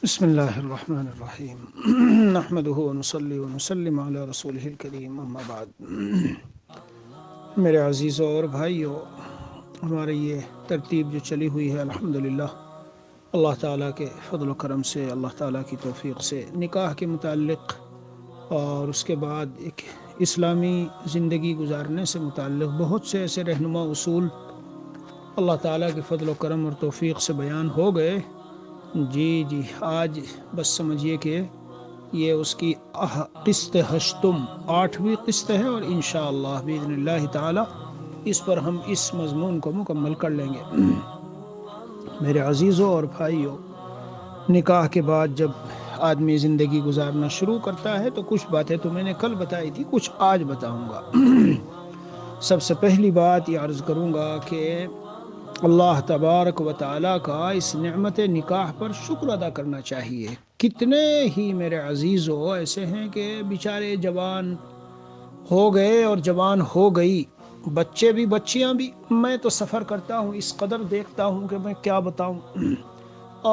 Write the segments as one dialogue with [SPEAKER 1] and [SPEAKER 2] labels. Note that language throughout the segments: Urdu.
[SPEAKER 1] بسم اللہ الرحمن الرحیم نحمدہ ونصلی ونسلم علی رسولہ الکریم اما بعد۔ میرے عزیزوں اور بھائیوں، ہماری یہ ترتیب جو چلی ہوئی ہے الحمدللہ اللہ تعالیٰ کے فضل و کرم سے، اللہ تعالیٰ کی توفیق سے نکاح کے متعلق اور اس کے بعد ایک اسلامی زندگی گزارنے سے متعلق بہت سے ایسے رہنما اصول اللہ تعالیٰ کے فضل و کرم اور توفیق سے بیان ہو گئے۔ جی آج بس سمجھیے کہ یہ اس کی قسط ہشتم 8ویں قسط ہے، اور انشاءاللہ باذن اللہ تعالی اس پر ہم اس مضمون کو مکمل کر لیں گے۔ میرے عزیزوں اور بھائیوں، نکاح کے بعد جب آدمی زندگی گزارنا شروع کرتا ہے تو کچھ باتیں تو میں نے کل بتائی تھی، کچھ آج بتاؤں گا۔ سب سے پہلی بات یہ عرض کروں گا کہ اللہ تبارک و تعالیٰ کا اس نعمت نکاح پر شکر ادا کرنا چاہیے۔ کتنے ہی میرے عزیزوں ایسے ہیں کہ بیچارے جوان ہو گئے اور جوان ہو گئی، بچے بھی بچیاں بھی، میں تو سفر کرتا ہوں اس قدر دیکھتا ہوں کہ میں کیا بتاؤں،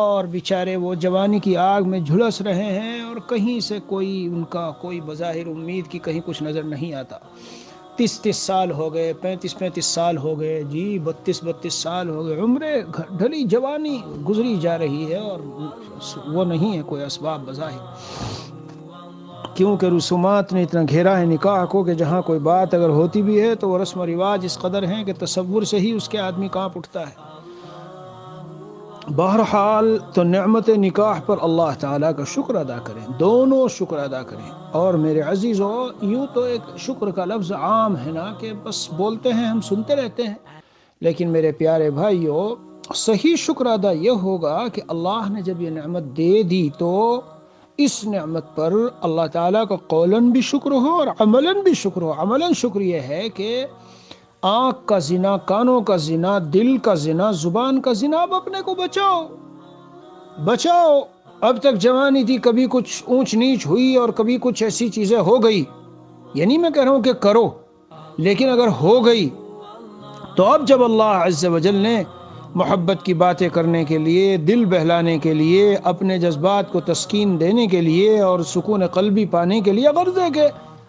[SPEAKER 1] اور بیچارے وہ جوانی کی آگ میں جھلس رہے ہیں اور کہیں سے ان کا کوئی بظاہر امید کی کہیں کچھ نظر نہیں آتا۔ 30 سال ہو گئے، 35 سال ہو گئے، 32 سال ہو گئے، عمریں ڈھلی جوانی گزری جا رہی ہے، اور وہ نہیں ہے کوئی اسباب بظاہر، کیونکہ رسومات نے اتنا گھیرا ہے نکاح کو کہ جہاں کوئی بات اگر ہوتی بھی ہے تو وہ رسم و رواج اس قدر ہیں کہ تصور سے ہی اس کے آدمی کانپ اٹھتا ہے۔ بہرحال تو نعمت نکاح پر اللہ تعالیٰ کا شکر ادا کریں، دونوں شکر ادا کریں۔ اور میرے عزیزوں، یوں تو ایک شکر کا لفظ عام ہے نا کہ بس بولتے ہیں، ہم سنتے رہتے ہیں، لیکن میرے پیارے بھائیوں، صحیح شکر ادا یہ ہوگا کہ اللہ نے جب یہ نعمت دے دی تو اس نعمت پر اللہ تعالیٰ کا قولاً بھی شکر ہو اور عملاً بھی شکر ہو۔ عملاً شکر یہ ہے کہ آنکھ کا زنا، کانوں کا زنا، دل کا زنا، زبان کا زنا، اب اپنے کو بچاؤ۔ اب تک جوانی تھی، کبھی کچھ اونچ نیچ ہوئی اور کبھی کچھ ایسی چیزیں ہو گئی، یعنی میں کہہ رہا ہوں کہ کرو، لیکن اگر ہو گئی تو اب جب اللہ عز و جل نے محبت کی باتیں کرنے کے لیے، دل بہلانے کے لیے، اپنے جذبات کو تسکین دینے کے لیے اور سکون قلبی پانے کے لیے غرض ہے کہ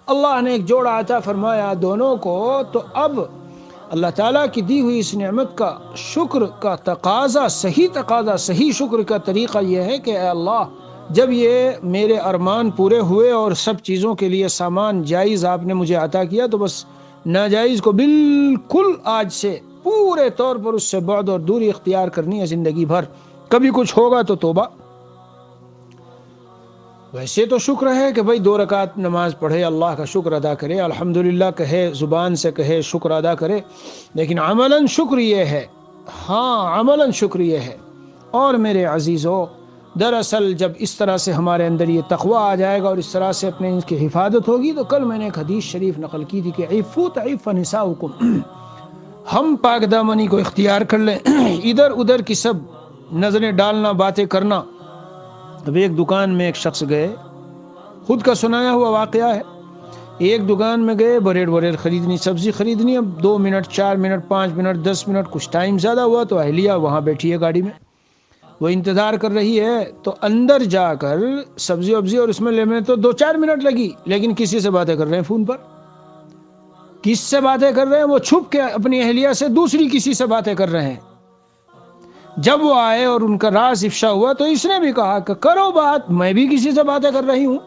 [SPEAKER 1] اللہ نے ایک جوڑا عطا فرمایا دونوں کو، تو اب اللہ تعالیٰ کی دی ہوئی اس نعمت کا شکر کا تقاضا، صحیح شکر کا طریقہ یہ ہے کہ اے اللہ، جب یہ میرے ارمان پورے ہوئے اور سب چیزوں کے لیے سامان جائز آپ نے مجھے عطا کیا، تو بس ناجائز کو بالکل آج سے پورے طور پر اس سے بعد اور دوری اختیار کرنی ہے زندگی بھر۔ کبھی کچھ ہوگا تو توبہ۔ ویسے تو شکر ہے کہ بھائی 2 رکعت نماز پڑھے، اللہ کا شکر ادا کرے، الحمدللہ کہے، زبان سے کہے، شکر ادا کرے، لیکن عملاً شکر یہ ہے، عملاً شکر یہ ہے۔ اور میرے عزیزوں، دراصل جب اس طرح سے ہمارے اندر یہ تقویٰ آ جائے گا اور اس طرح سے اپنے ان کی حفاظت ہوگی، تو کل میں نے ایک حدیث شریف نقل کی تھی کہ عفو تعف نساؤکم، ہم پاک دامنی کو اختیار کر لیں، ادھر ادھر کی سب نظریں ڈالنا، باتیں کرنا۔ اب ایک دکان میں ایک شخص گئے، خود کا سنایا ہوا واقعہ ہے، ایک دکان میں گئے، بریڈ خریدنی، سبزی خریدنی، اب 2 منٹ 4 منٹ 5 منٹ 10 منٹ کچھ ٹائم زیادہ ہوا تو اہلیہ وہاں بیٹھی ہے گاڑی میں، وہ انتظار کر رہی ہے، تو اندر جا کر سبزی وبزی اور اس میں لینے تو 2-4 منٹ لگی، لیکن کسی سے باتیں کر رہے ہیں فون پر، کس سے باتیں کر رہے ہیں، وہ چھپ کے اپنی اہلیہ سے دوسری کسی سے باتیں کر رہے ہیں۔ جب وہ آئے اور ان کا راز افشا ہوا تو اس نے بھی کہا کہ کرو بات، میں بھی کسی سے باتیں کر رہی ہوں،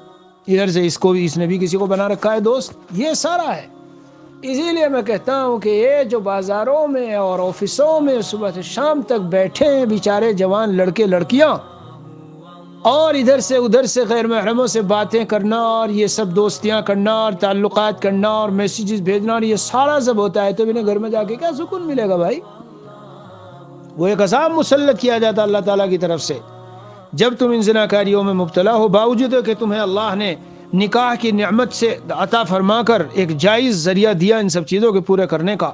[SPEAKER 1] ادھر سے اس نے بھی کسی کو بنا رکھا ہے دوست، یہ سارا ہے۔ اسی لیے میں کہتا ہوں کہ یہ جو بازاروں میں اور آفسوں میں صبح سے شام تک بیٹھے ہیں بیچارے جوان لڑکے لڑکیاں، اور ادھر سے ادھر سے غیر محرموں سے باتیں کرنا اور یہ سب دوستیاں کرنا اور تعلقات کرنا اور میسیجز بھیجنا، اور یہ سارا سب ہوتا ہے، تو انہیں گھر میں جا کے کیا سکون ملے گا بھائی؟ وہ ایک عذاب مسلط کیا جاتا اللہ تعالیٰ کی طرف سے جب تم ان زناکاریوں میں مبتلا ہو، باوجود کہ تمہیں اللہ نے نکاح کی نعمت سے عطا فرما کر ایک جائز ذریعہ دیا ان سب چیزوں کے پورے کرنے کا،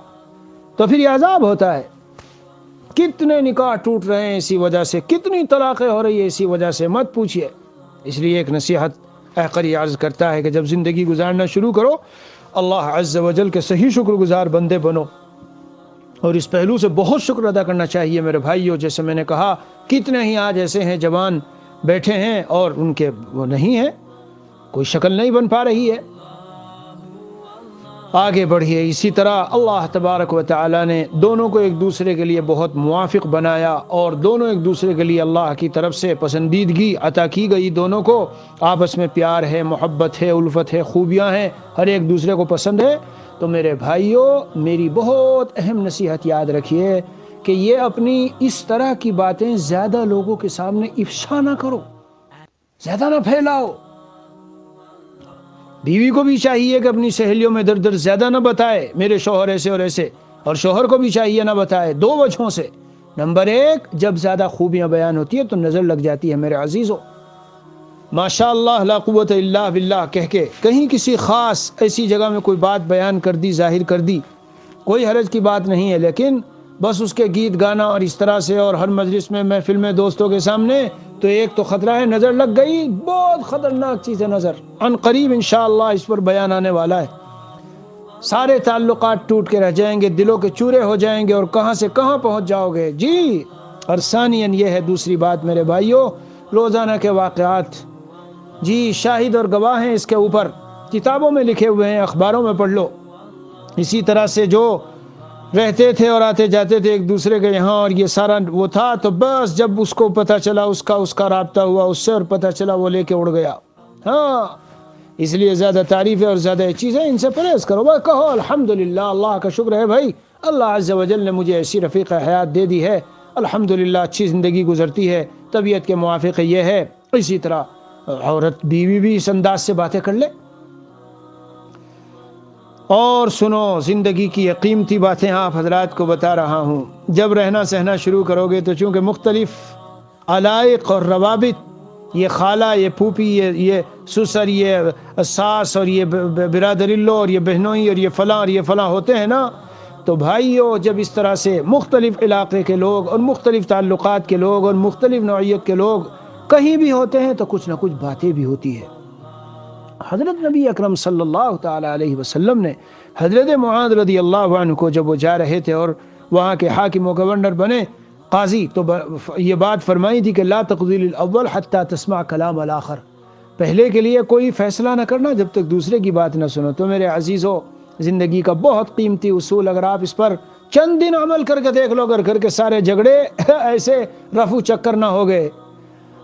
[SPEAKER 1] تو پھر یہ عذاب ہوتا ہے۔ کتنے نکاح ٹوٹ رہے ہیں اسی وجہ سے، کتنی طلاقیں ہو رہی ہے اسی وجہ سے، مت پوچھئے۔ اس لیے ایک نصیحت قاری عرض کرتا ہے کہ جب زندگی گزارنا شروع کرو، اللہ عز و جل کے صحیح شکر گزار بندے بنو، اور اس پہلو سے بہت شکر ادا کرنا چاہیے میرے بھائیوں۔ جیسے میں نے کہا، کتنے ہی آج ایسے ہیں جوان بیٹھے ہیں اور ان کے وہ نہیں ہے، کوئی شکل نہیں بن پا رہی ہے۔ آگے بڑھیے۔ اسی طرح اللہ تبارک و تعالی نے دونوں کو ایک دوسرے کے لیے بہت موافق بنایا، اور دونوں ایک دوسرے کے لیے اللہ کی طرف سے پسندیدگی عطا کی گئی، دونوں کو آپس میں پیار ہے، محبت ہے، الفت ہے، خوبیاں ہیں، ہر ایک دوسرے کو پسند ہے۔ تو میرے بھائیوں، میری بہت اہم نصیحت یاد رکھیے کہ یہ اپنی اس طرح کی باتیں زیادہ لوگوں کے سامنے افشا نہ کرو، زیادہ نہ پھیلاؤ۔ بیوی کو بھی چاہیے کہ اپنی سہیلیوں میں در در زیادہ نہ بتائے میرے شوہر ایسے اور ایسے، اور شوہر کو بھی چاہیے نہ بتائے، دو وجہوں سے۔ نمبر ایک، جب زیادہ خوبیاں بیان ہوتی ہے تو نظر لگ جاتی ہے میرے عزیزوں۔ ماشاء اللہ لا قوت الا باللہ کہہ کے کہیں کسی خاص ایسی جگہ میں کوئی بات بیان کر دی، ظاہر کر دی، کوئی حرج کی بات نہیں ہے، لیکن بس اس کے گیت گانا اور اس طرح سے، اور ہر مجلس میں، محفل میں، دوستوں کے سامنے، تو ایک تو خطرہ ہے نظر لگ گئی، بہت خطرناک چیز ہے نظر، عن قریب انشاءاللہ اس پر بیان آنے والا ہے۔ سارے تعلقات ٹوٹ کے رہ جائیں گے، دلوں کے چورے ہو جائیں گے، اور کہاں سے کہاں پہنچ جاؤ گے جی۔ اور ثانیاً یہ ہے دوسری بات میرے بھائیوں، روزانہ کے واقعات، جی شاہد اور گواہ ہیں اس کے اوپر، کتابوں میں لکھے ہوئے ہیں، اخباروں میں پڑھ لو۔ اسی طرح سے جو رہتے تھے اور آتے جاتے تھے ایک دوسرے کے یہاں، اور یہ سارا وہ تھا، تو بس جب اس کو پتہ چلا، اس کا رابطہ ہوا اس سے، اور پتہ چلا وہ لے کے اڑ گیا۔ ہاں، اس لیے زیادہ تعریفیں اور زیادہ چیزیں ان سے پرہیز کرو، بس کہو الحمدللہ، اللہ کا شکر ہے بھائی، اللہ عز و جل نے مجھے ایسی رفیق حیات دے دی ہے، الحمدللہ اچھی زندگی گزرتی ہے، طبیعت کے موافق یہ ہے۔ اسی طرح عورت بیوی بھی اس انداز سے باتیں کر لے۔ اور سنو، زندگی کی یہ قیمتی باتیں آپ حضرات کو بتا رہا ہوں، جب رہنا سہنا شروع کرو گے تو چونکہ مختلف علائق اور روابط، یہ خالہ، یہ پھوپھی، یہ سسر، یہ ساس، اور یہ برادر اللہ، اور یہ بہنوئی، اور یہ فلاں اور یہ فلاں ہوتے ہیں نا، تو بھائیو جب اس طرح سے مختلف علاقے کے لوگ اور مختلف تعلقات کے لوگ اور مختلف نوعیت کے لوگ کہیں بھی ہوتے ہیں تو کچھ نہ کچھ باتیں بھی ہوتی ہے۔ حضرت نبی اکرم صلی اللہ تعالی علیہ وسلم نے حضرت معاذ رضی اللہ عنہ کو جب وہ جا رہے تھے اور وہاں کے حاکم و گورنر بنے، قاضی، تو یہ بات فرمائی تھی کہ لا تقضی للاول حتی تسمع کلام الاخر، پہلے کے لیے کوئی فیصلہ نہ کرنا جب تک دوسرے کی بات نہ سنو۔ تو میرے عزیزو، زندگی کا بہت قیمتی اصول، اگر آپ اس پر چند دن عمل کر کے دیکھ لو، اگر گھر کے سارے جھگڑے ایسے رفو چکر نہ ہو گئے،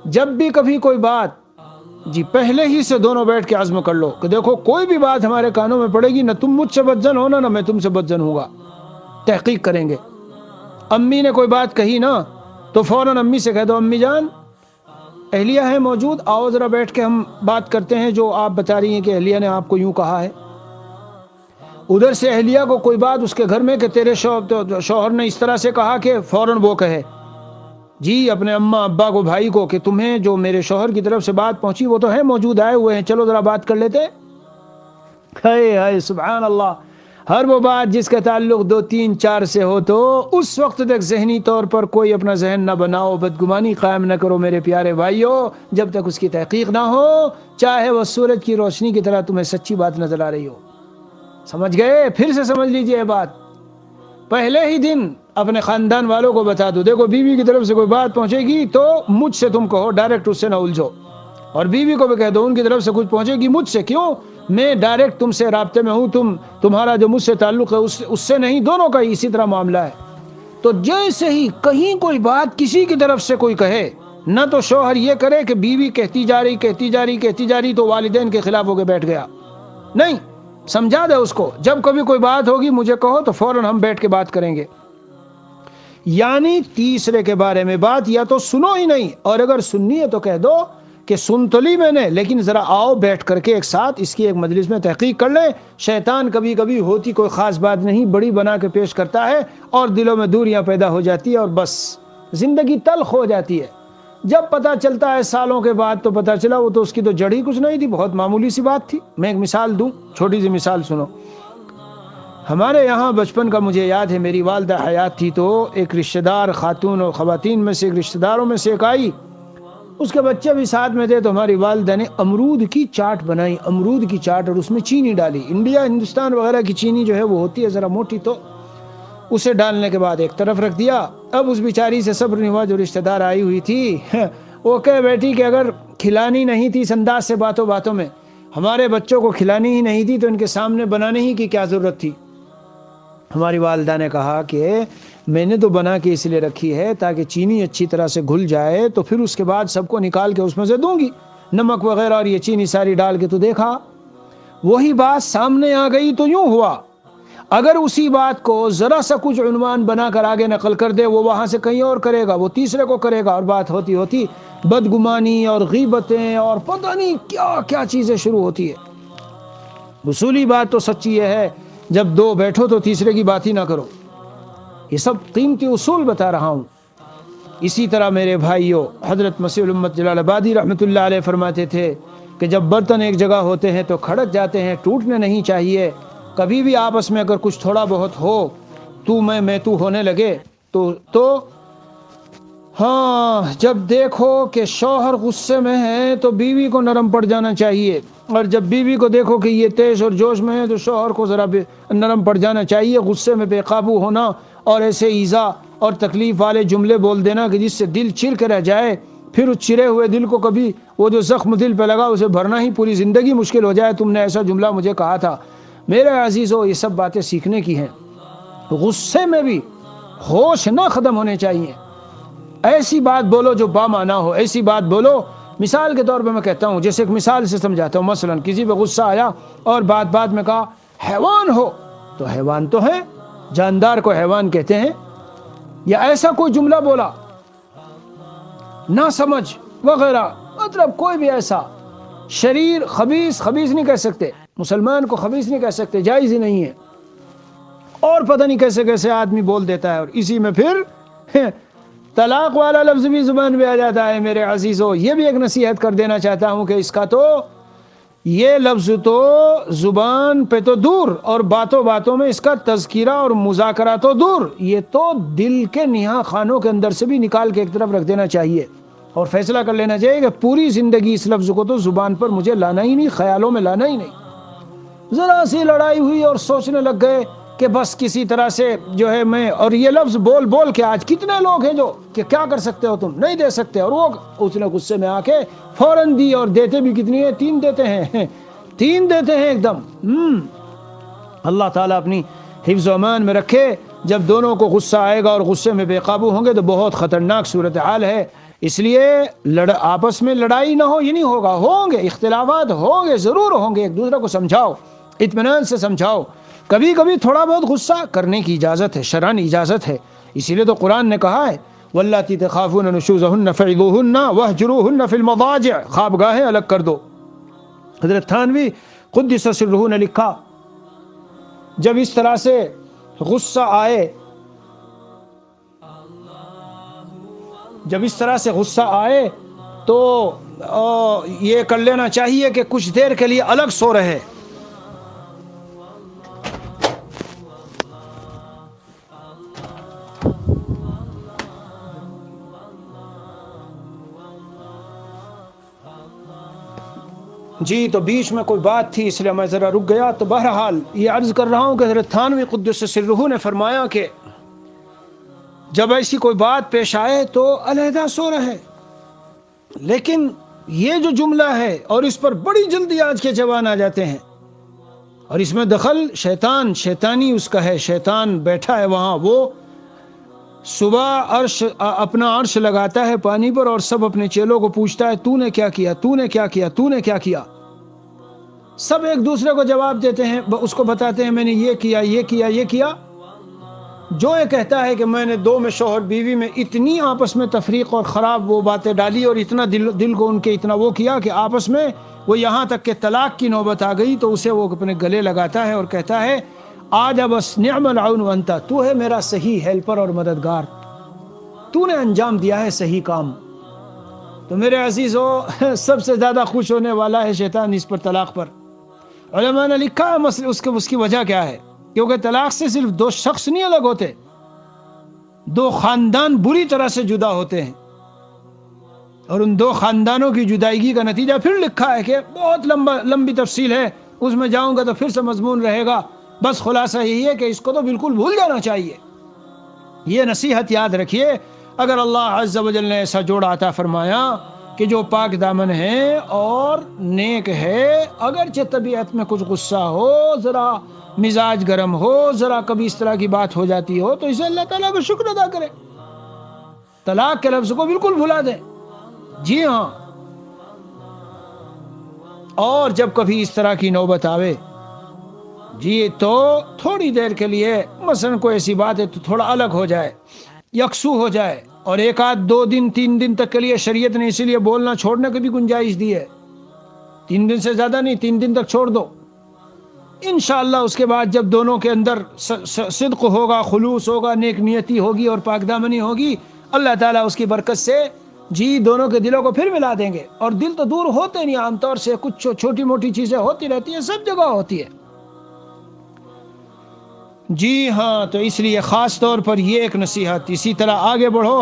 [SPEAKER 1] جب بھی کبھی کوئی بات، جی پہلے ہی سے دونوں بیٹھ کے عزم کر لو کہ دیکھو کوئی بھی بات ہمارے کانوں میں پڑے گی، نہ تم مجھ سے بدزن ہونا، نہ میں تم سے بدزن ہوں گا، تحقیق کریں گے۔ امی نے کوئی بات کہی نا، تو فوراً امی سے کہہ دو امی جان، اہلیہ ہے موجود، آؤ ذرا بیٹھ کے ہم بات کرتے ہیں، جو آپ بتا رہی ہیں کہ اہلیہ نے آپ کو یوں کہا ہے۔ ادھر سے اہلیہ کو کوئی بات اس کے گھر میں کہ تیرے شوہر نے اس طرح سے کہا، کہ فوراً وہ کہے جی اپنے اماں ابا کو، بھائی کو، کہ تمہیں جو میرے شوہر کی طرف سے بات پہنچی وہ تو ہے موجود، آئے ہوئے ہیں، چلو ذرا بات کر لیتے ہیں۔ ہائے سبحان اللہ، ہر وہ بات جس کا تعلق 2 3 4 سے ہو تو اس وقت تک ذہنی طور پر کوئی اپنا ذہن نہ بناؤ، بدگمانی قائم نہ کرو میرے پیارے بھائیوں، جب تک اس کی تحقیق نہ ہو، چاہے وہ سورج کی روشنی کی طرح تمہیں سچی بات نظر آ رہی ہو۔ سمجھ گئے؟ پھر سے سمجھ لیجئے یہ بات، پہلے ہی دن اپنے خاندان والوں کو بتا دو، دیکھو بیوی کی طرف سے کوئی بات پہنچے گی تو مجھ سے تم کہو، ڈائریکٹ اس سے نہ الجھو، اور بیوی کو بھی کہہ دو ان کی طرف سے کچھ پہنچے گی مجھ سے، کیوں؟ میں ڈائریکٹ تم سے رابطے میں ہوں، تمہارا جو مجھ سے تعلق ہے اس سے نہیں، دونوں کا ہی اسی طرح معاملہ ہے۔ تو جیسے ہی کہیں کوئی بات کسی کی طرف سے کوئی کہے، نہ تو شوہر یہ کرے کہ بیوی کہتی جا رہی تو والدین کے خلاف ہو کے بیٹھ گیا، نہیں، سمجھا دے اس کو، جب کبھی کوئی بات ہوگی مجھے کہو تو فوراً ہم بیٹھ کے بات کریں گے۔ یعنی تیسرے کے بارے میں بات یا تو سنو ہی نہیں، اور اگر سننی ہے تو کہہ دو کہ سن تو لی میں نے، لیکن ذرا آؤ بیٹھ کر کے ایک ساتھ اس کی ایک مجلس میں تحقیق کر لیں۔ شیطان کبھی کبھی ہوتی کوئی خاص بات نہیں بڑی بنا کے پیش کرتا ہے، اور دلوں میں دوریاں پیدا ہو جاتی ہے، اور بس زندگی تلخ ہو جاتی ہے۔ جب پتہ چلتا ہے سالوں کے بعد تو پتہ چلا وہ تو اس کی تو جڑ ہی کچھ نہیں تھی، بہت معمولی سی بات تھی۔ میں ایک مثال دوں، چھوٹی سی مثال سنو۔ ہمارے یہاں بچپن کا مجھے یاد ہے، میری والدہ حیات تھی تو ایک رشتہ دار خاتون اور خواتین میں سے ایک رشتہ داروں میں سے ایک آئی، اس کے بچے بھی ساتھ میں تھے، تو ہماری والدہ نے امرود کی چاٹ بنائی، امرود کی چاٹ، اور اس میں چینی ڈالی۔ انڈیا ہندوستان وغیرہ کی چینی جو ہے وہ ہوتی ہے ذرا موٹی، تو اسے ڈالنے کے بعد ایک طرف رکھ دیا۔ اب اس بیچاری سے صبر نہیں ہوا جو رشتہ دار آئی ہوئی تھی، وہ کہہ بیٹھی کہ اگر کھلانی نہیں تھی اس انداز سے باتوں باتوں میں، ہمارے بچوں کو کھلانی ہی نہیں تھی تو ان کے سامنے بنانے ہی کی کیا ضرورت تھی؟ ہماری والدہ نے کہا کہ میں نے تو بنا کے اس لیے رکھی ہے تاکہ چینی اچھی طرح سے گھل جائے، تو پھر اس کے بعد سب کو نکال کے اس میں سے دوں گی، نمک وغیرہ اور یہ چینی ساری ڈال کے۔ تو دیکھا وہی بات سامنے آ گئی تو یوں ہوا، اگر اسی بات کو ذرا سا کچھ عنوان بنا کر آگے نقل کر دے، وہ وہاں سے کہیں اور کرے گا، وہ تیسرے کو کرے گا، اور بات ہوتی ہوتی بدگمانی اور غیبتیں اور پتہ نہیں کیا کیا چیزیں شروع ہوتی ہے۔ اصولی بات تو سچی یہ ہے، جب دو بیٹھو تو تیسرے کی بات ہی نہ کرو۔ یہ سب قیمتی اصول بتا رہا ہوں۔ اسی طرح میرے بھائیوں، حضرت مسیح الامت جلال آبادی رحمۃ اللہ علیہ فرماتے تھے کہ جب برتن ایک جگہ ہوتے ہیں تو کھڑک جاتے ہیں، ٹوٹنے نہیں چاہیے۔ کبھی بھی آپس میں اگر کچھ تھوڑا بہت ہو، تو میں تو ہونے لگے تو ہاں، جب دیکھو کہ شوہر غصے میں ہے تو بیوی کو نرم پڑ جانا چاہیے، اور جب بیوی کو دیکھو کہ یہ تیز اور جوش میں ہے تو شوہر کو ذرا نرم پڑ جانا چاہیے۔ غصے میں بے قابو ہونا اور ایسے ایذا اور تکلیف والے جملے بول دینا کہ جس سے دل چر کے رہ جائے، پھر اس چرے ہوئے دل کو کبھی وہ جو زخم دل پہ لگا اسے بھرنا ہی پوری زندگی مشکل ہو جائے۔ تم نے ایسا جملہ مجھے کہا تھا۔ میرے عزیزو، یہ سب باتیں سیکھنے کی ہیں۔ غصے میں بھی ہوش نہ ختم ہونے چاہیے۔ ایسی بات بولو جو بامعنی ہو، ایسی بات بولو۔ مثال کے طور پہ میں کہتا ہوں، جیسے ایک مثال سے سمجھاتا ہوں، مثلا کسی پہ غصہ آیا اور بات میں کہا حیوان ہو، تو حیوان تو ہے، جاندار کو حیوان کہتے ہیں، یا ایسا کوئی جملہ بولا نہ سمجھ وغیرہ، مطلب کوئی بھی ایسا شریر، خبیث نہیں کہہ سکتے، مسلمان کو خبیث نہیں کہہ سکتے، جائز ہی نہیں ہے، اور پتہ نہیں کیسے کیسے آدمی بول دیتا ہے، اور اسی میں پھر طلاق والا لفظ بھی زبان پہ آ جاتا ہے۔ میرے عزیزو، یہ بھی ایک نصیحت کر دینا چاہتا ہوں کہ اس کا تو یہ لفظ تو زبان پہ تو دور، اور باتوں میں اس کا تذکرہ اور مذاکرہ تو دور، یہ تو دل کے نہا خانوں کے اندر سے بھی نکال کے ایک طرف رکھ دینا چاہیے، اور فیصلہ کر لینا چاہیے کہ پوری زندگی اس لفظ کو تو زبان پر مجھے لانا ہی نہیں، خیالوں میں لانا ہی نہیں۔ ذرا سی لڑائی ہوئی اور سوچنے لگ گئے کہ بس کسی طرح سے جو ہے میں، اور یہ لفظ بول کے آج کتنے لوگ ہیں جو کہ کیا کر سکتے ہو تم، نہیں دے سکتے، اور وہ اس نے غصے میں آ کے فوراً دی، اور دیتے بھی کتنی ہیں، 3 دیتے ہیں، 3 دیتے ہیں ایک دم۔ اللہ تعالیٰ اپنی حفظ و امان میں رکھے۔ جب دونوں کو غصہ آئے گا اور غصے میں بے قابو ہوں گے تو بہت خطرناک صورتحال ہے۔ اس لیے آپس میں لڑائی نہ ہو، یہ نہیں ہوگا، ہوں گے اختلافات، ہوں گے، ضرور ہوں گے، ایک دوسرے کو سمجھاؤ، اطمینان سے سمجھاؤ۔ کبھی کبھی تھوڑا بہت غصہ کرنے کی اجازت ہے، شرعاً اجازت ہے، اسی لیے تو قرآن نے کہا ہے واللاتی تخافون نشوزهن فعظوهن واهجروهن فی المضاجع، خوابگاہیں الگ کر دو۔ حضرت تھانوی قدس سرہ نے لکھا، جب اس طرح سے غصہ آئے تو یہ کر لینا چاہیے کہ کچھ دیر کے لیے الگ سو رہے۔ جی تو بیچ میں کوئی بات تھی اس لیے میں ذرا رک گیا۔ تو بہرحال یہ عرض کر رہا ہوں کہ حضرت تھانوی قدس سرہ نے فرمایا کہ جب ایسی کوئی بات پیش آئے تو علیحدہ سو رہے۔ لیکن یہ جو جملہ ہے، اور اس پر بڑی جلدی آج کے جوان آ جاتے ہیں، اور اس میں دخل شیطانی اس کا ہے، شیطان بیٹھا ہے وہاں، وہ صبح اپنا عرش لگاتا ہے پانی پر، اور سب اپنے چیلوں کو پوچھتا ہے تو نے کیا کیا، تو نے کیا کیا، تو نے کیا کیا۔ سب ایک دوسرے کو جواب دیتے ہیں، اس کو بتاتے ہیں میں نے یہ کیا، یہ کیا، یہ کیا۔ جو یہ کہتا ہے کہ میں نے 2 میں شوہر بیوی میں اتنی آپس میں تفریق اور خراب وہ باتیں ڈالی، اور اتنا دل کو ان کے اتنا وہ کیا کہ آپس میں وہ یہاں تک کہ طلاق کی نوبت آ گئی، تو اسے وہ اپنے گلے لگاتا ہے اور کہتا ہے آج بس نعم العون وانتا، تو ہے میرا صحیح ہیلپر اور مددگار، تو نے انجام دیا ہے صحیح کام۔ تو میرے عزیزو، سب سے زیادہ خوش ہونے والا ہے شیطان اس پر، طلاق پر۔ علماء نے لکھا ہے مسئلہ اس کی وجہ کیا ہے، کیونکہ طلاق سے صرف 2 شخص نہیں الگ ہوتے، 2 خاندان بری طرح سے جدا ہوتے ہیں، اور ان 2 خاندانوں کی جدائیگی کا نتیجہ پھر لکھا ہے کہ بہت لمبی تفصیل ہے، اس میں جاؤں گا تو پھر سے مضمون رہے گا۔ بس خلاصہ یہی ہے کہ اس کو تو بالکل بھول جانا چاہیے۔ یہ نصیحت یاد رکھیے، اگر اللہ عز و جل نے ایسا جوڑا عطا فرمایا کہ جو پاک دامن ہے اور نیک ہے، اگرچہ طبیعت میں کچھ غصہ ہو، ذرا مزاج گرم ہو، ذرا کبھی اس طرح کی بات ہو جاتی ہو، تو اسے اللہ تعالیٰ کا شکر ادا کرے، طلاق کے لفظ کو بالکل بھلا دیں۔ جی ہاں، اور جب کبھی اس طرح کی نوبت آوے جی تو تھوڑی دیر کے لیے مثلا کوئی ایسی بات ہے تو تھوڑا الگ ہو جائے، یکسو ہو جائے، اور ایک آدھ 2 دن 3 دن تک کے لیے شریعت نے اسی لیے بولنا چھوڑنے کی بھی گنجائش دی ہے، 3 دن سے زیادہ نہیں، 3 دن تک چھوڑ دو، انشاءاللہ اس کے بعد جب دونوں کے اندر صدق ہوگا، خلوص ہوگا، نیک نیتی ہوگی اور پاک دامنی ہوگی، اللہ تعالیٰ اس کی برکت سے جی دونوں کے دلوں کو پھر ملا دیں گے۔ اور دل تو دور ہوتے نہیں، عام طور سے کچھ چھوٹی موٹی چیزیں ہوتی رہتی ہیں، سب جگہ ہوتی ہے۔ جی ہاں، تو اس لیے خاص طور پر یہ ایک نصیحت، اسی طرح آگے بڑھو۔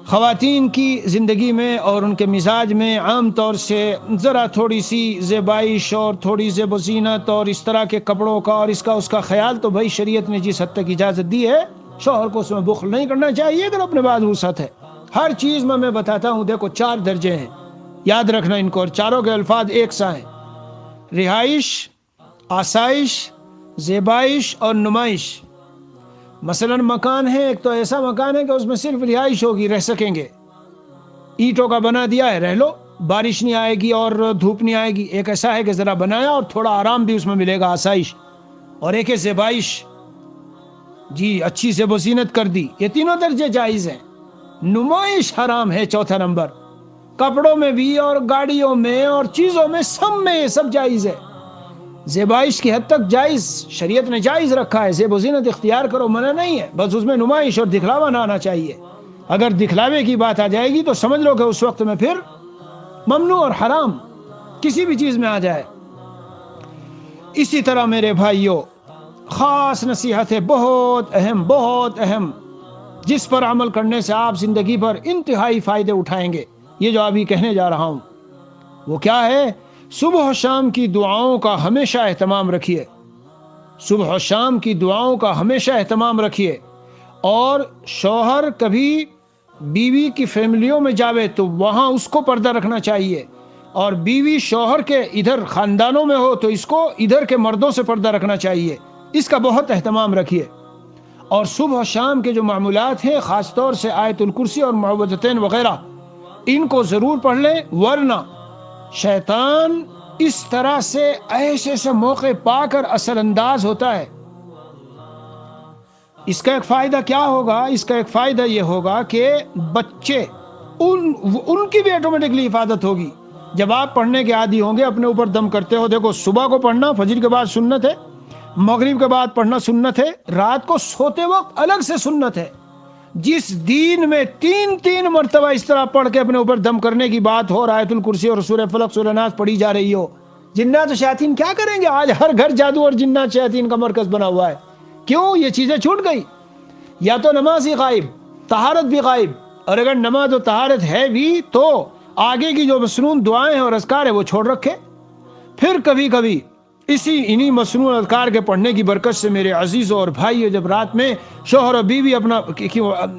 [SPEAKER 1] خواتین کی زندگی میں اور ان کے مزاج میں عام طور سے ذرا تھوڑی سی زیبائش اور تھوڑی زیب و زینت اور اس طرح کے کپڑوں کا اور اس کا خیال تو بھائی شریعت نے جس حد تک اجازت دی ہے، شوہر کو اس میں بخل نہیں کرنا چاہیے اگر اپنے بعد وسعت ہے۔ ہر چیز میں بتاتا ہوں، دیکھو 4 درجے ہیں، یاد رکھنا ان کو، اور چاروں کے الفاظ ایک سا ہیں: رہائش، آسائش، زیبائش اور نمائش۔ مثلا مکان ہے، ایک تو ایسا مکان ہے کہ اس میں صرف رہائش ہوگی، رہ سکیں گے، اینٹوں کا بنا دیا ہے، رہ لو، بارش نہیں آئے گی اور دھوپ نہیں آئے گی۔ ایک ایسا ہے کہ ذرا بنایا اور تھوڑا آرام بھی اس میں ملے گا، آسائش۔ اور ایک ہے زیبائش، جی اچھی زیب و زینت کر دی، یہ تینوں درجے جائز ہیں۔ نمائش حرام ہے، چوتھا نمبر، کپڑوں میں بھی اور گاڑیوں میں اور چیزوں میں، سب میں یہ سب جائز ہے۔ زیبائش کی حد تک جائز، شریعت نے جائز رکھا ہے، زیب و زینت اختیار کرو، منع نہیں ہے، بس اس میں نمائش اور دکھلاوا نہ آنا چاہیے۔ اگر دکھلاوے کی بات آ جائے گی تو سمجھ لو کہ اس وقت میں پھر ممنوع اور حرام کسی بھی چیز میں آ جائے۔ اسی طرح میرے بھائیوں، خاص نصیحت ہے، بہت اہم، جس پر عمل کرنے سے آپ زندگی پر انتہائی فائدے اٹھائیں گے، یہ جو ابھی کہنے جا رہا ہوں وہ کیا ہے؟ صبح و شام کی دعاؤں کا ہمیشہ اہتمام رکھیے، صبح و شام کی دعاؤں کا ہمیشہ اہتمام رکھیے۔ اور شوہر کبھی بیوی کی فیملیوں میں جاوے تو وہاں اس کو پردہ رکھنا چاہیے، اور بیوی شوہر کے ادھر خاندانوں میں ہو تو اس کو ادھر کے مردوں سے پردہ رکھنا چاہیے، اس کا بہت اہتمام رکھیے۔ اور صبح و شام کے جو معمولات ہیں، خاص طور سے آیت الکرسی اور معوذتین وغیرہ، ان کو ضرور پڑھ لیں، ورنہ شیطان اس طرح سے ایسے موقع پا کر اثر انداز ہوتا ہے۔ اس کا ایک فائدہ کیا ہوگا؟ اس کا ایک فائدہ یہ ہوگا کہ بچے ان کی بھی آٹومیٹکلی حفاظت ہوگی۔ جب آپ پڑھنے کے عادی ہوں گے، اپنے اوپر دم کرتے ہو، دیکھو صبح کو پڑھنا فجر کے بعد سنت ہے، مغرب کے بعد پڑھنا سنت ہے، رات کو سوتے وقت الگ سے سنت ہے۔ جس دین میں 3 مرتبہ اس طرح پڑھ کے اپنے اوپر دم کرنے کی بات ہو، آیت الکرسی اور سورہ فلق سورہ ناس پڑھی جا رہی ہو، جنات و شیاطین کیا کریں گے؟ آج ہر گھر جادو اور جنات شیاطین کا مرکز بنا ہوا ہے۔ کیوں؟ یہ چیزیں چھوٹ گئی۔ یا تو نماز ہی غائب، طہارت بھی غائب، اور اگر نماز و طہارت ہے بھی تو آگے کی جو مسنون دعائیں ہیں اور اذکار ہیں وہ چھوڑ رکھے۔ پھر کبھی کبھی انہی مسنون اذکار کے پڑھنے کی برکت سے میرے عزیزوں اور بھائیوں، جب رات میں شوہر اور بیوی اپنا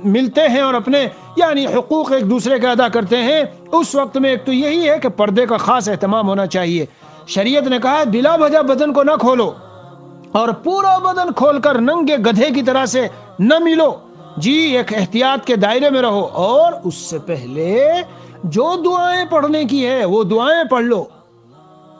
[SPEAKER 1] ملتے ہیں اور اپنے یعنی حقوق ایک دوسرے کا ادا کرتے ہیں، اس وقت میں ایک تو یہی ہے کہ پردے کا خاص اہتمام ہونا چاہیے۔ شریعت نے کہا ہے بلا وجہ بدن کو نہ کھولو، اور پورا بدن کھول کر ننگے گدھے کی طرح سے نہ ملو، جی ایک احتیاط کے دائرے میں رہو، اور اس سے پہلے جو دعائیں پڑھنے کی ہے وہ دعائیں پڑھ لو۔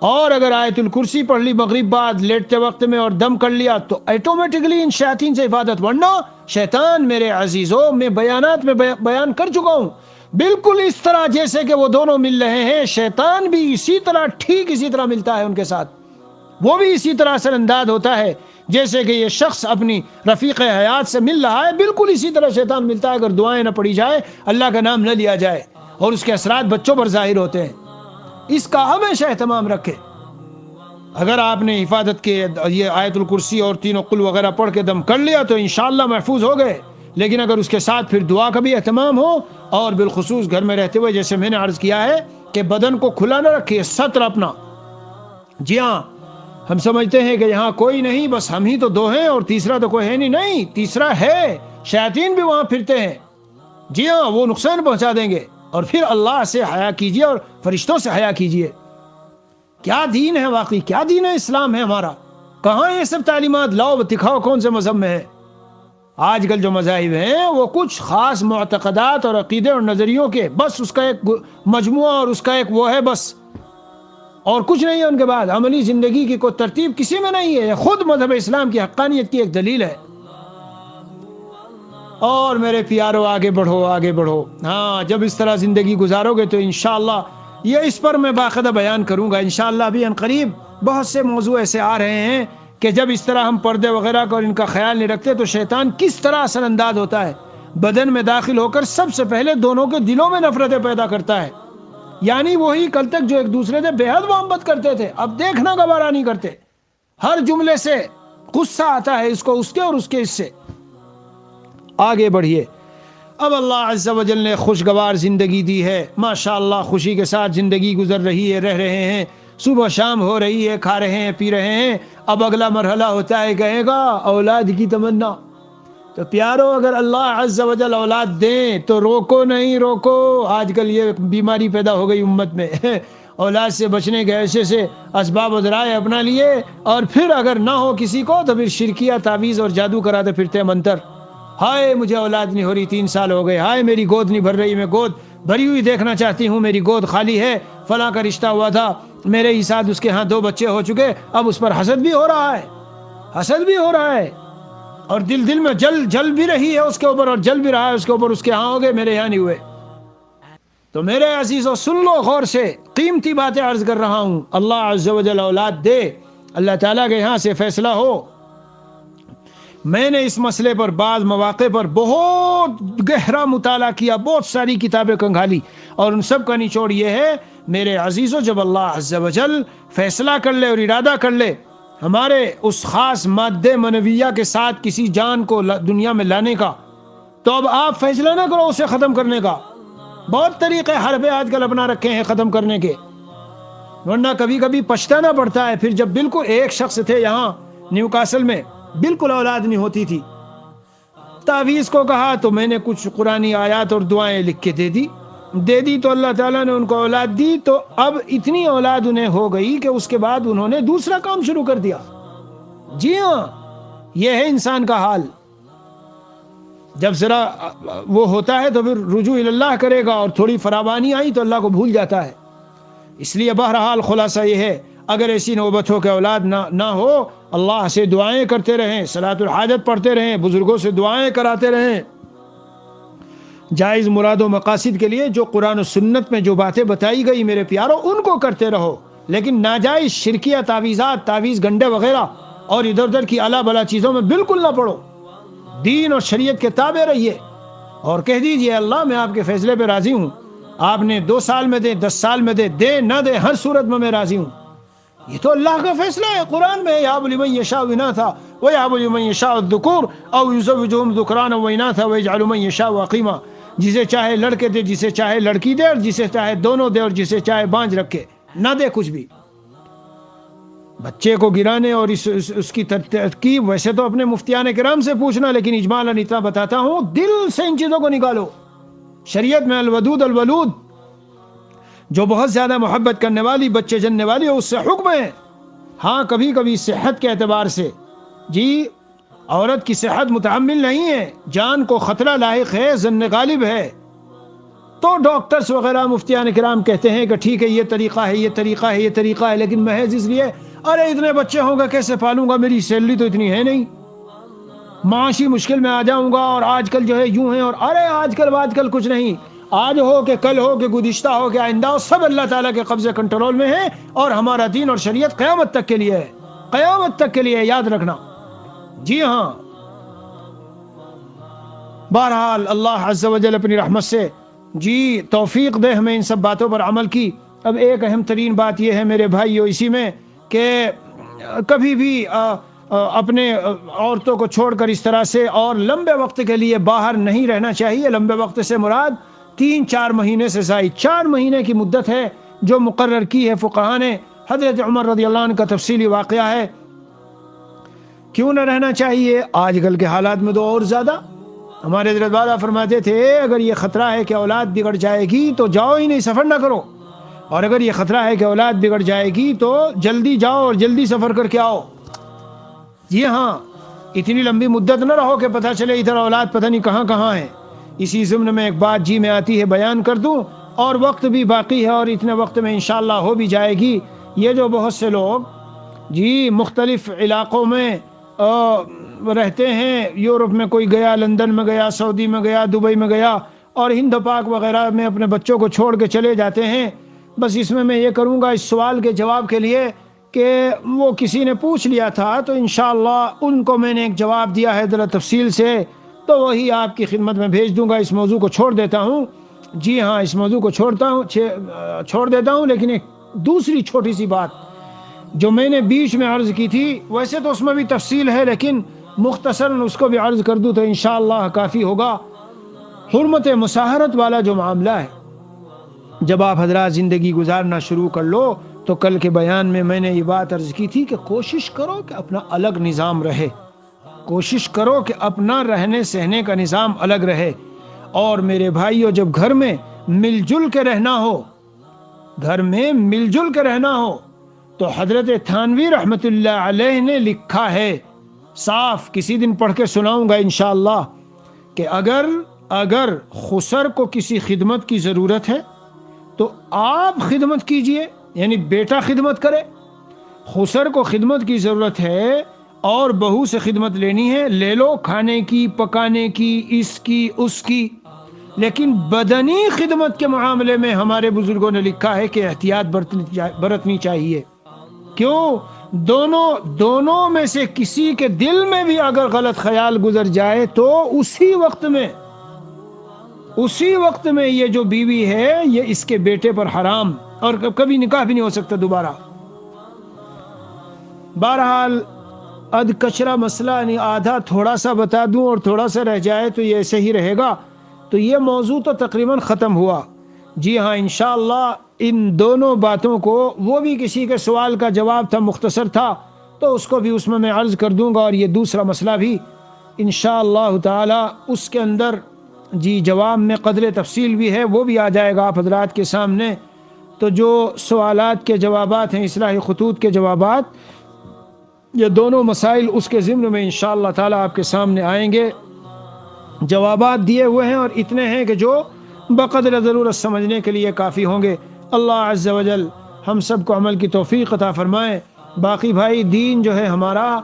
[SPEAKER 1] اور اگر آیت الکرسی پڑھ لی مغرب بعد لیٹتے وقت میں اور دم کر لیا تو ایٹومیٹکلی ان شیاطین سے حفاظت۔ ورنہ شیطان میرے عزیزوں، میں بیانات میں بیان کر چکا ہوں، بالکل اس طرح جیسے کہ وہ دونوں مل رہے ہیں، شیطان بھی اسی طرح ٹھیک اسی طرح ملتا ہے ان کے ساتھ، وہ بھی اسی طرح اثر انداز ہوتا ہے جیسے کہ یہ شخص اپنی رفیق حیات سے مل رہا ہے، بالکل اسی طرح شیطان ملتا ہے اگر دعائیں نہ پڑھی جائے، اللہ کا نام نہ لیا جائے، اور اس کے اثرات بچوں پر ظاہر ہوتے ہیں۔ اس کا ہمیشہ اہتمام رکھے۔ اگر آپ نے حفاظت کے یہ آیت الکرسی اور 3 قل وغیرہ پڑھ کے دم کر لیا تو انشاءاللہ محفوظ ہو گئے، لیکن اگر اس کے ساتھ پھر دعا کا بھی اہتمام ہو، اور بالخصوص گھر میں رہتے ہوئے جیسے میں نے عرض کیا ہے کہ بدن کو کھلا نہ رکھیے، ستر اپنا۔ جی ہاں، ہم سمجھتے ہیں کہ یہاں کوئی نہیں، بس ہم ہی تو 2 ہیں اور تیسرا تو کوئی ہے نہیں، تیسرا ہے، شیاطین بھی وہاں پھرتے ہیں، جی ہاں، وہ نقصان پہنچا دیں گے. اور پھر اللہ سے حیا کیجئے اور فرشتوں سے حیا کیجئے. کیا دین ہے واقعی، کیا دین ہے اسلام ہے ہمارا؟ کہاں یہ سب تعلیمات؟ لاؤ دکھاؤ کون سے مذہب میں ہے. آج کل جو مذاہب ہیں وہ کچھ خاص معتقدات اور عقیدے اور نظریوں کے بس اس کا ایک مجموعہ اور اس کا ایک وہ ہے بس، اور کچھ نہیں ہے ان کے بعد. عملی زندگی کی کوئی ترتیب کسی میں نہیں ہے. یہ خود مذہب اسلام کی حقانیت کی ایک دلیل ہے. اور میرے پیارو آگے بڑھو، آگے بڑھو. ہاں، جب اس طرح زندگی گزارو گے تو انشاءاللہ یہ اس پر میں باقاعدہ بیان کروں گا انشاءاللہ. ابھی ان قریب بہت سے موضوع ایسے آ رہے ہیں کہ جب اس طرح ہم پردے وغیرہ کا اور ان کا خیال نہیں رکھتے تو شیطان کس طرح اثر انداز ہوتا ہے. بدن میں داخل ہو کر سب سے پہلے دونوں کے دلوں میں نفرتیں پیدا کرتا ہے. یعنی وہی کل تک جو ایک دوسرے سے بے حد محبت کرتے تھے اب دیکھنا گوارا نہیں کرتے. ہر جملے سے غصہ آتا ہے اس کو اس کے اور اس کے اس سے. آگے بڑھیے. اب اللہ عز و جل نے خوشگوار زندگی دی ہے، ماشاءاللہ خوشی کے ساتھ زندگی گزر رہی ہے، رہ رہے ہیں، صبح شام ہو رہی ہے، کھا رہے ہیں، پی رہے ہیں. اب اگلا مرحلہ ہوتا ہے کہے گا اولاد کی تمنا. تو پیارو اگر اللہ عز و جل اولاد دیں تو روکو نہیں، روکو. آج کل یہ بیماری پیدا ہو گئی امت میں اولاد سے بچنے کے ایسے سے اسباب و ذرائع اپنا لیے، اور پھر اگر نہ ہو کسی کو تو پھر شرکیہ تعویذ اور جادو کراتے پھرتے منتر. ہائے مجھے اولاد نہیں ہو رہی، 3 سال ہو گئے، ہائے میری گود نہیں بھر رہی، میں گود بھری ہوئی دیکھنا چاہتی ہوں، میری گود خالی ہے. فلاں کا رشتہ ہوا تھا میرے ہی ساتھ، اس کے ہاں 2 بچے ہو چکے، اب اس پر حسد بھی ہو رہا ہے، حسد بھی ہو رہا ہے، اور دل میں جل بھی رہی ہے اس کے اوپر، اور جل بھی رہا ہے اس کے اوپر، اس کے ہاں ہو گئے میرے یہاں نہیں ہوئے. تو میرے عزیزو سن لو غور سے، قیمتی باتیں عرض کر رہا ہوں. اللہ عز و جل اولاد دے، اللہ تعالیٰ کے یہاں سے فیصلہ ہو. میں نے اس مسئلے پر بعض مواقع پر بہت گہرا مطالعہ کیا، بہت ساری کتابیں کنگھالی، اور ان سب کا نچوڑ یہ ہے میرے عزیزو، جب اللہ عز و جل فیصلہ کر لے اور ارادہ کر لے ہمارے اس خاص مادہ منویہ کے ساتھ کسی جان کو دنیا میں لانے کا، تو اب آپ فیصلہ نہ کرو اسے ختم کرنے کا. بہت طریقے حربے آج کل اپنا رکھے ہیں ختم کرنے کے، ورنہ کبھی کبھی پچھتانا پڑتا ہے. پھر جب بالکل ایک شخص تھے یہاں نیو کاسل میں، بالکل اولاد نہیں ہوتی تھی، تعویذ کو کہا تو میں نے کچھ قرآنی آیات اور دعائیں لکھ کے دے دی تو اللہ تعالیٰ نے ان کو اولاد دی. تو اب اتنی اولاد انہیں ہو گئی کہ اس کے بعد انہوں نے دوسرا کام شروع کر دیا. جی ہاں، یہ ہے انسان کا حال. جب ذرا وہ ہوتا ہے تو پھر رجوع اللہ کرے گا، اور تھوڑی فراوانی آئی تو اللہ کو بھول جاتا ہے. اس لیے بہرحال خلاصہ یہ ہے، اگر ایسی نوبت ہو کہ اولاد نہ ہو، اللہ سے دعائیں کرتے رہیں، صلاۃ الحاجت پڑھتے رہیں، بزرگوں سے دعائیں کراتے رہیں. جائز مراد و مقاصد کے لیے جو قرآن و سنت میں جو باتیں بتائی گئی میرے پیارو، ان کو کرتے رہو، لیکن ناجائز شرکیہ تعویذات، تعویذ گنڈے وغیرہ اور ادھر ادھر کی اعلیٰ بلا چیزوں میں بالکل نہ پڑو. دین اور شریعت کے تابع رہیے، اور کہہ دیجئے اللہ میں آپ کے فیصلے پہ راضی ہوں. آپ نے 2 سال میں دے، 10 سال میں دے نہ دے، ہر صورت میں راضی ہوں. یہ تو اللہ کا فیصلہ ہے. قرآن میں یہب لمن یشاء اناثا ویہب لمن یشاء الذکور او یزوجہم ذکرانا واناثا ویجعل من یشاء عقیما. جسے چاہے لڑکے دے، جسے چاہے لڑکی دے، اور جسے چاہے دونوں دے، اور جسے چاہے بانج رکھے، نہ دے کچھ بھی. بچے کو گرانے اور اس کی ترکیب ویسے تو اپنے مفتیان کرام سے پوچھنا، لیکن اجمالاً اتنا بتاتا ہوں، دل سے ان چیزوں کو نکالو. شریعت میں الودود الولود، جو بہت زیادہ محبت کرنے والی، بچے جننے والی ہے، اس سے حکم ہے. ہاں کبھی کبھی صحت کے اعتبار سے جی عورت کی صحت متحمل نہیں ہے، جان کو خطرہ لاحق ہے، ظن غالب ہے، تو ڈاکٹرز وغیرہ مفتیان کرام کہتے ہیں کہ ٹھیک ہے، یہ طریقہ ہے، یہ طریقہ ہے، یہ طریقہ ہے، لیکن محض اس لیے ارے اتنے بچے ہوں گے کیسے پالوں گا، میری سیلری تو اتنی ہے نہیں، معاشی مشکل میں آ جاؤں گا، اور آج کل جو ہے یوں ہے، اور ارے آج کل کچھ نہیں، آج ہو کہ کل ہو کہ گزشتہ ہو کہ آئندہ ہو، سب اللہ تعالیٰ کے قبضے کنٹرول میں ہے. اور ہمارا دین اور شریعت قیامت تک کے لیے ہے، قیامت تک کے لیے، یاد رکھنا. جی ہاں، بہرحال اللہ عز و جل اپنی رحمت سے جی توفیق دے ہمیں ان سب باتوں پر عمل کی. اب ایک اہم ترین بات یہ ہے میرے بھائیو اسی میں کہ کبھی بھی اپنے عورتوں کو چھوڑ کر اس طرح سے اور لمبے وقت کے لیے باہر نہیں رہنا چاہیے. لمبے وقت سے مراد 3-4 مہینے سے زائد 4 مہینے کی مدت ہے جو مقرر کی ہے فقہاء نے. حضرت عمر رضی اللہ عنہ کا تفصیلی واقعہ ہے. کیوں نہ رہنا چاہیے؟ آج کل کے حالات میں تو اور زیادہ ہمارے حضرت والا فرماتے تھے اگر یہ خطرہ ہے کہ اولاد بگڑ جائے گی تو جاؤ ہی نہیں، سفر نہ کرو، اور اگر یہ خطرہ ہے کہ اولاد بگڑ جائے گی تو جلدی جاؤ اور جلدی سفر کر کے آؤ۔ جی ہاں، اتنی لمبی مدت نہ رہو کہ پتہ چلے ادھر اولاد پتہ نہیں کہاں کہاں ہے۔ اسی ضمن میں ایک بات جی میں آتی ہے بیان کر دوں، اور وقت بھی باقی ہے اور اتنے وقت میں انشاءاللہ ہو بھی جائے گی۔ یہ جو بہت سے لوگ جی مختلف علاقوں میں رہتے ہیں، یورپ میں کوئی گیا، لندن میں گیا، سعودی میں گیا، دبئی میں گیا، اور ہند پاک وغیرہ میں اپنے بچوں کو چھوڑ کے چلے جاتے ہیں۔ بس اس میں یہ کروں گا اس سوال کے جواب کے لیے کہ وہ کسی نے پوچھ لیا تھا تو انشاءاللہ ان کو میں نے ایک جواب دیا ہے ذرا تفصیل سے، تو وہی آپ کی خدمت میں بھیج دوں گا۔ اس موضوع کو چھوڑ دیتا ہوں، جی ہاں اس موضوع کو چھوڑ دیتا ہوں، لیکن ایک دوسری چھوٹی سی بات جو میں نے بیچ میں عرض کی تھی، ویسے تو اس میں بھی تفصیل ہے لیکن مختصراً اس کو بھی عرض کر دوں تو انشاءاللہ کافی ہوگا۔ حرمت مساہرت والا جو معاملہ ہے، جب آپ حضرات زندگی گزارنا شروع کر لو تو کل کے بیان میں نے یہ بات عرض کی تھی کہ کوشش کرو کہ اپنا الگ نظام رہے، کوشش کرو کہ اپنا رہنے سہنے کا نظام الگ رہے۔ اور میرے بھائیو، جب گھر میں مل جل کے رہنا ہو، گھر میں مل جل کے رہنا ہو، تو حضرت تھانوی رحمت اللہ علیہ نے لکھا ہے صاف، کسی دن پڑھ کے سناؤں گا انشاءاللہ، کہ اگر خسر کو کسی خدمت کی ضرورت ہے تو آپ خدمت کیجئے، یعنی بیٹا خدمت کرے۔ خسر کو خدمت کی ضرورت ہے اور بہو سے خدمت لینی ہے، لے لو، کھانے کی، پکانے کی، اس کی اس کی، لیکن بدنی خدمت کے معاملے میں ہمارے بزرگوں نے لکھا ہے کہ احتیاط برتنی چاہیے۔ کیوں؟ دونوں میں سے کسی کے دل میں بھی اگر غلط خیال گزر جائے تو اسی وقت میں یہ جو بیوی ہے یہ اس کے بیٹے پر حرام، اور کبھی نکاح بھی نہیں ہو سکتا دوبارہ۔ بہرحال اد کچرا مسئلہ نہیں، آدھا تھوڑا سا بتا دوں اور تھوڑا سا رہ جائے تو یہ ایسے ہی رہے گا، تو یہ موضوع تو تقریباً ختم ہوا۔ جی ہاں انشاءاللہ ان دونوں باتوں کو، وہ بھی کسی کے سوال کا جواب تھا، مختصر تھا، تو اس کو بھی اس میں عرض کر دوں گا، اور یہ دوسرا مسئلہ بھی انشاءاللہ تعالی اس کے اندر جی جواب میں قدر تفصیل بھی ہے، وہ بھی آ جائے گا آپ حضرات کے سامنے۔ تو جو سوالات کے جوابات ہیں، اصلاحی خطوط کے جوابات، یہ دونوں مسائل اس کے ضمن میں انشاءاللہ تعالی آپ کے سامنے آئیں گے۔ جوابات دیے ہوئے ہیں اور اتنے ہیں کہ جو بقدر ضرورت سمجھنے کے لیے کافی ہوں گے۔ اللہ عز و جل ہم سب کو عمل کی توفیق عطا فرمائے۔ باقی بھائی، دین جو ہے ہمارا،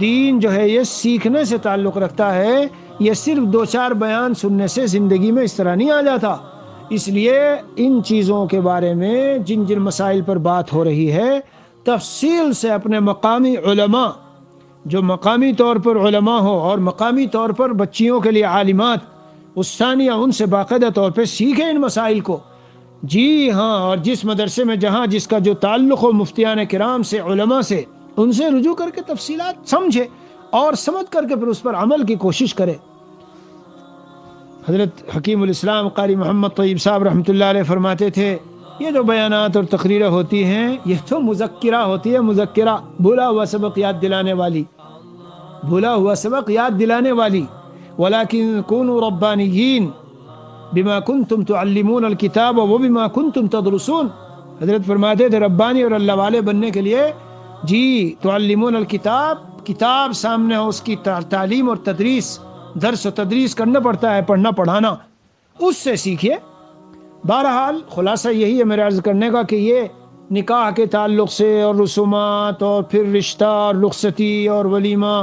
[SPEAKER 1] دین جو ہے یہ سیکھنے سے تعلق رکھتا ہے، یہ صرف دو چار بیان سننے سے زندگی میں اس طرح نہیں آ جاتا۔ اس لیے ان چیزوں کے بارے میں جن مسائل پر بات ہو رہی ہے، تفصیل سے اپنے مقامی علماء، جو مقامی طور پر علماء ہو اور مقامی طور پر بچیوں کے لیے عالمات استانیہ، ان سے باقاعدہ طور پہ سیکھیں ان مسائل کو۔ جی ہاں، اور جس مدرسے میں جہاں جس کا جو تعلق ہو مفتیان کرام سے، علماء سے، ان سے رجوع کر کے تفصیلات سمجھے اور سمجھ کر کے پھر اس پر عمل کی کوشش کرے۔ حضرت حکیم الاسلام قاری محمد طیب صاحب رحمۃ اللہ علیہ فرماتے تھے، یہ جو بیانات اور تقریریں ہوتی ہیں یہ تو مذکرہ ہوتی ہے، مذکرہ، بھولا ہوا سبق یاد دلانے والی، بھولا ہوا سبق یاد دلانے والی۔ وَلَكِن كُونُوا رَبَّانِيِّينَ بِمَا كُنْتُمْ تُعَلِّمُونَ الْكِتَابَ وَبِمَا كُنْتُمْ تَدْرُسُونَ۔ حضرت فرماتے تھے ربانی اور اللہ والے بننے کے لیے جی تعلمون الکتاب، کتاب سامنے ہو، اس کی تعلیم اور تدریس، درس و تدریس کرنا پڑتا ہے، پڑھنا پڑھانا، اس سے سیکھیے۔ بہرحال خلاصہ یہی ہے میرے عرض کرنے کا کہ یہ نکاح کے تعلق سے اور رسومات اور پھر رشتہ اور رخصتی اور ولیمہ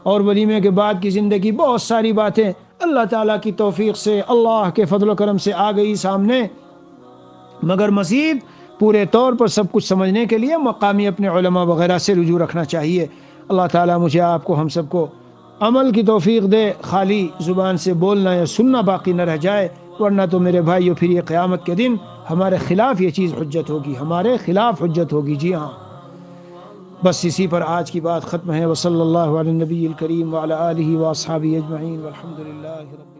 [SPEAKER 1] اور ولیمے کے بعد کی زندگی، بہت ساری باتیں اللہ تعالیٰ کی توفیق سے، اللہ کے فضل و کرم سے آ گئی سامنے، مگر مزید پورے طور پر سب کچھ سمجھنے کے لیے مقامی اپنے علماء وغیرہ سے رجوع رکھنا چاہیے۔ اللہ تعالیٰ مجھے آپ کو، ہم سب کو عمل کی توفیق دے، خالی زبان سے بولنا یا سننا باقی نہ رہ جائے، ورنہ تو میرے بھائیو پھر یہ قیامت کے دن ہمارے خلاف یہ چیز حجت ہوگی، ہمارے خلاف حجت ہوگی۔ جی ہاں، بس اسی پر آج کی بات ختم ہے۔ وصلی اللہ علی النبی الکریم وعلی آلہ واصحابہ اجمعین والحمد للہ رب